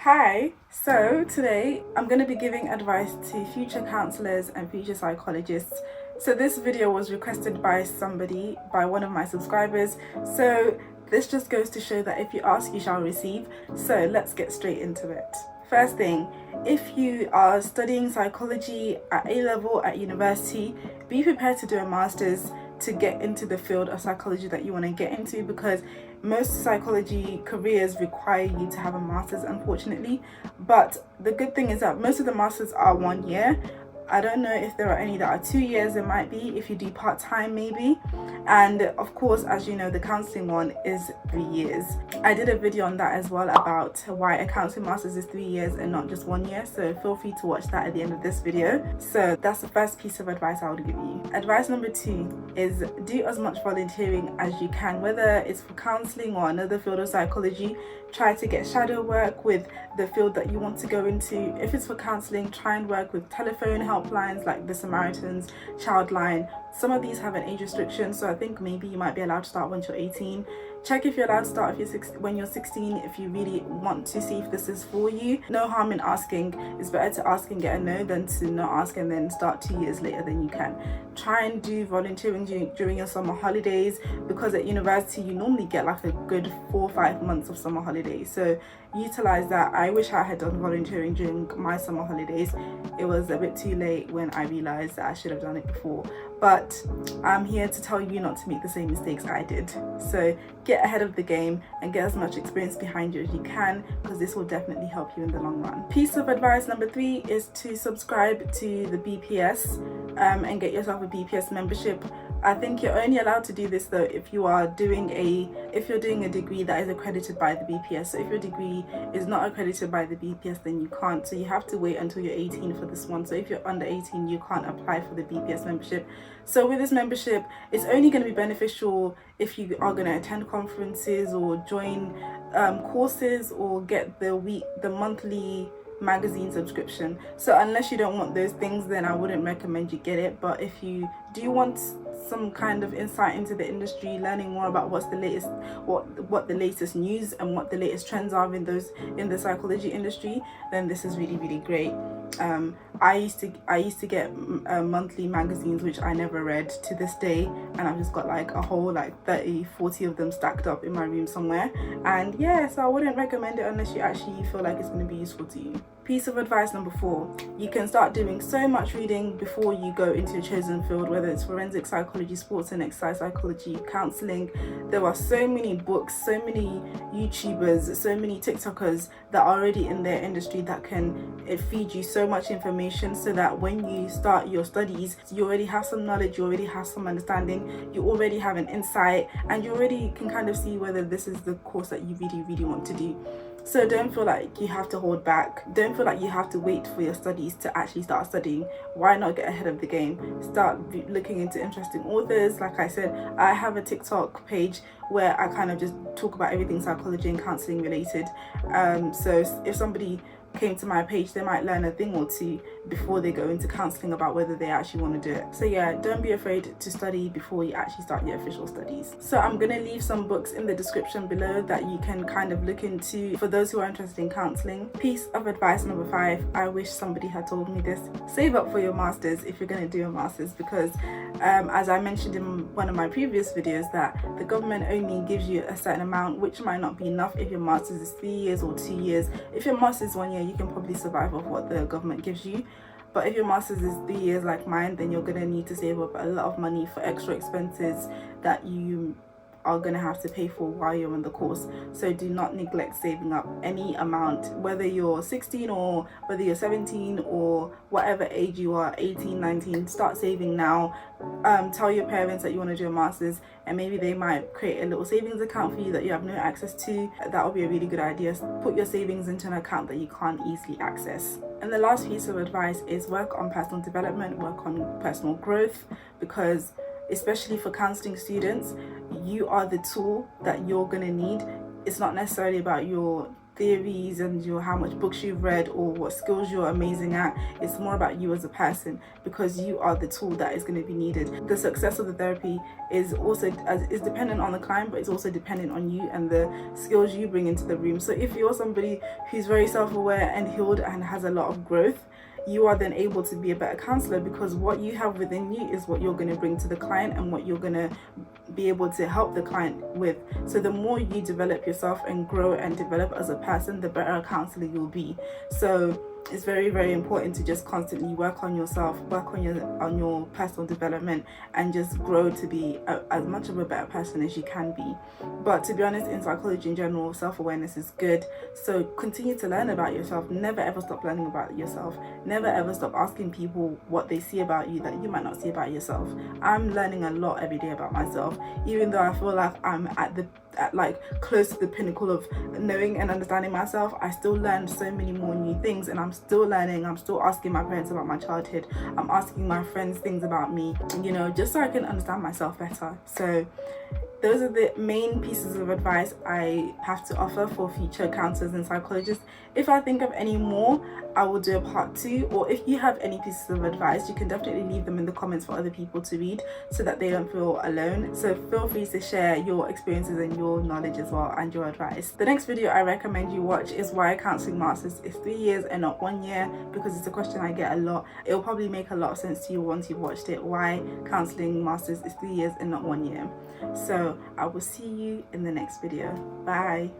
Hi, so today I'm going to be giving advice to future counselors and future psychologists. So this video was requested by one of my subscribers. So this just goes to show that if you ask, you shall receive. So let's get straight into it. First thing, if you are studying psychology at A level at university, be prepared to do a master's to get into the field of psychology that you want to get into, because most psychology careers require you to have a master's, unfortunately. But the good thing is that most of the masters are 1 year. I don't know if there are any that are 2 years. There might be if you do part-time maybe. And of course, as you know, the counselling one is 3 years. I did a video on that as well about why a counselling master's is 3 years and not just 1 year, so feel free to watch that at the end of this video. So that's the first piece of advice I would give you. Advice number 2 is do as much volunteering as you can, whether it's for counselling or another field of psychology. Try to get shadow work with the field that you want to go into. If it's for counselling, try and work with telephone helplines like the Samaritans, Childline. Some of these have an age restriction, so I think maybe you might be allowed to start once you're 18. Check if you're allowed to start when you're 16 if you really want to see if this is for you. No harm in asking. It's better to ask and get a no than to not ask and then start 2 years later than you can. Try and do volunteering during your summer holidays, because at university you normally get like a good 4 or 5 months of summer holidays, so utilize that. I wish I had done volunteering during my summer holidays. It was a bit too late when I realized that I should have done it before, but I'm here to tell you not to make the same mistakes I did. So get ahead of the game and get as much experience behind you as you can, because this will definitely help you in the long run. Piece of advice number 3 is to subscribe to the BPS and get yourself a BPS membership. I think you're only allowed to do this though if you're doing a degree that is accredited by the BPS. So if your degree is not accredited by the BPS, then you can't. So you have to wait until you're 18 for this one. So if you're under 18, you can't apply for the BPS membership. So with this membership, it's only going to be beneficial if you are going to attend conferences or join courses or get the monthly magazine subscription. So unless you don't want those things, then I wouldn't recommend you get it. But if you do want some kind of insight into the industry, learning more about what's the latest, what the latest news and what the latest trends are in the psychology industry, then this is really great. I used to get monthly magazines which I never read to this day, and I've just got like a whole 30-40 of them stacked up in my room somewhere. And yeah, so I wouldn't recommend it unless you actually feel like it's going to be useful to you. Piece of advice number 4, you can start doing so much reading before you go into your chosen field, whether it's forensic psychology, sports and exercise psychology, counselling. There are so many books, so many YouTubers, so many TikTokers that are already in their industry that can feed you so much information, so that when you start your studies, you already have some knowledge, you already have some understanding, you already have an insight, and you already can kind of see whether this is the course that you really want to do. So don't feel like you have to hold back. Don't feel like you have to wait for your studies to actually start studying. Why not get ahead of the game? Start looking into interesting authors. Like I said, I have a TikTok page where I kind of just talk about everything psychology and counselling related. So if somebody came to my page, they might learn a thing or two before they go into counselling about whether they actually want to do it. So yeah, don't be afraid to study before you actually start your official studies. So I'm going to leave some books in the description below that you can kind of look into for those who are interested in counselling. Piece of advice number 5, I wish somebody had told me this: save up for your masters if you're going to do a masters, because as I mentioned in one of my previous videos, that the government only gives you a certain amount, which might not be enough if your masters is 3 years or 2 years. If your masters is 1 year, you can probably survive off what the government gives you. But if your master's is 3 years like mine, then you're going to need to save up a lot of money for extra expenses that you are going to have to pay for while you're in the course. So do not neglect saving up any amount, whether you're 16 or whether you're 17 or whatever age you are, 18, 19, start saving now. Tell your parents that you want to do a master's, and maybe they might create a little savings account for you that you have no access to. That would be a really good idea. Put your savings into an account that you can't easily access. And the last piece of advice is work on personal development, work on personal growth, because especially for counselling students, you are the tool that you're going to need. It's not necessarily about your theories and how much books you've read or what skills you're amazing at. It's more about you as a person, because you are the tool that is going to be needed. The success of the therapy is also is dependent on the client, but it's also dependent on you and the skills you bring into the room. So if you're somebody who's very self-aware and healed and has a lot of growth, you are then able to be a better counselor, because what you have within you is what you're going to bring to the client and what you're going to be able to help the client with. So the more you develop yourself and grow and develop as a person, the better a counselor you'll be. So it's very, very important to just constantly work on yourself, work on your personal development, and just grow to be as much of a better person as you can be. But to be honest, in psychology in general, self-awareness is good. So continue to learn about yourself. Never ever stop learning about yourself. Never ever stop asking people what they see about you that you might not see about yourself. I'm learning a lot every day about myself, even though I feel like I'm at close to the pinnacle of knowing and understanding myself. I still learn so many more new things, and I'm still learning. I'm still asking my parents about my childhood. I'm asking my friends things about me, just so I can understand myself better. So those are the main pieces of advice I have to offer for future counselors and psychologists. If I think of any more, I will do a part 2, or if you have any pieces of advice, you can definitely leave them in the comments for other people to read so that they don't feel alone. So feel free to share your experiences and your knowledge as well, and your advice. The next video I recommend you watch is why counselling masters is 3 years and not 1 year, because it's a question I get a lot. It will probably make a lot of sense to you once you've watched it, why counselling masters is 3 years and not 1 year. So I will see you in the next video. Bye.